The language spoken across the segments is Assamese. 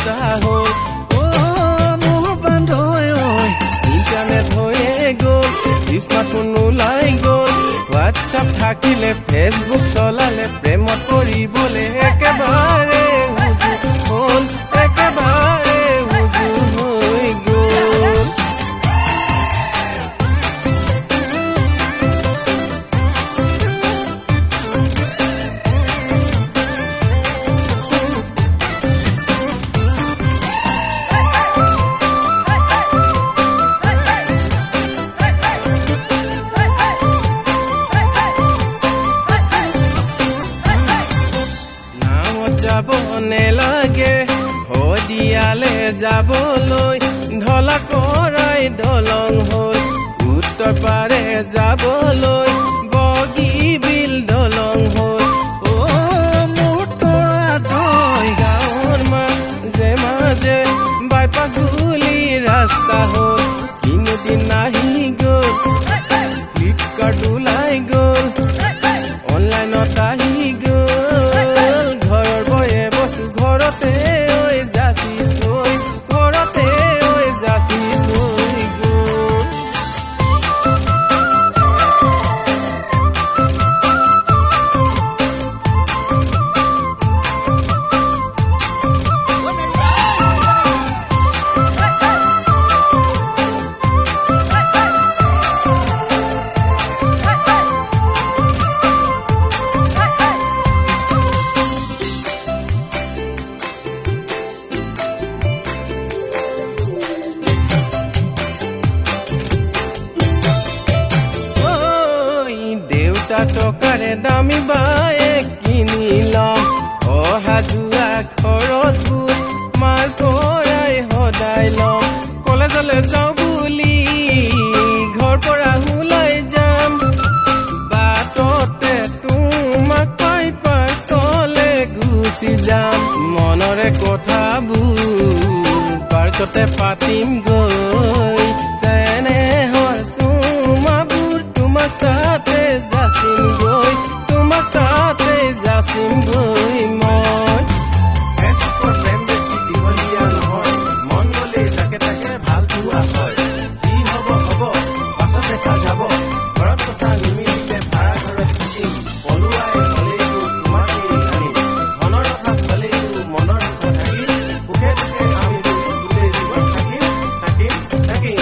ৰাস্তা হ'ল মোৰ বান্ধৈ ইণ্টাৰনেট হৈয়ে গ'ল স্মাৰ্টফোন ওলাই গ'ল হোৱাটছআপ থাকিলে ফেচবুক চলালে প্ৰেমত কৰিবলৈ একেবাৰে হ'ল একেবাৰে হৈ গ'ল যাব নেলাগে শদিয়ালে যাবলৈ ঢলা কৰাই দলং হ'ল উত্তৰ পাৰে যাবলৈ বগীবিল দলং হ'ল মোৰ তৰা দৈ গাঁৱৰ মাজে মাজে বাইপাছ বুলি ৰাস্তা হ'ল কিনোদিন আহি গ'ল ফ্লিপকাৰ্ট ওলাই গ'ল অনলাইনত আহি গ'ল ঘৰতে ঐ যাচি থৈ ঘৰতে ঐ যাচি থৈ গ'ল টকাৰে দামী বাইক কিনি ল'ম অহা যোৱা খৰচবোৰ মাৰ পৰাই সদায় ল'ম কলেজলৈ যাওঁ বুলি ঘৰ পৰা ওলাই যাম বাটতে তোমাক পাই পাৰ্কলে গুচি যাম মনৰে কথাবোৰ পাৰ্কতে পাতিম গৈ চেনেহৰ চুমাবোৰ তোমাক তাতে যাচিম গৈ তোমাক তাতে যাচিম গৈ মই ফেচবুকৰ প্ৰেম বেছি দীঘলীয়া নহয় মন গ'লে তাকে তাকে ভাল পোৱা হয় যি হ'ব হ'ব পাছত দেখা যাব ঘৰত কথা নিমিলিলে ভাড়া ঘৰত থাকিম পলুৱাই হ'লেও তোমাক আনিম মনৰ কথা হ'লেও মনৰ কথা থাকিল সুখে দুখে আমি গোটেই জীৱন থাকিম থাকিম থাকিম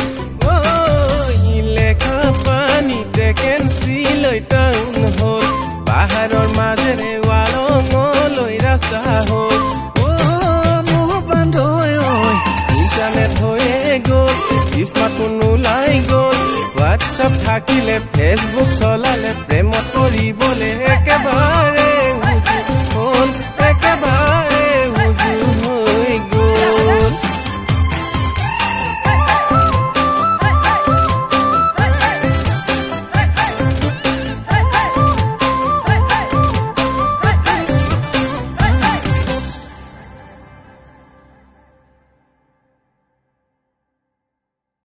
লেখা পানীতে কেঞ্চিলৈ টাউন হ'ল পাহাৰৰ মাজেৰে ৱালঙলৈ ৰাস্তা হ'ল মোৰ বান্ধৈ ইণ্টাৰনেট হৈয়ে গ'ল স্মাৰ্টফোন ওলাই গ'ল হোৱাটছআপ থাকিলে ফেচবুক চলালে প্ৰেমত কৰিবলৈ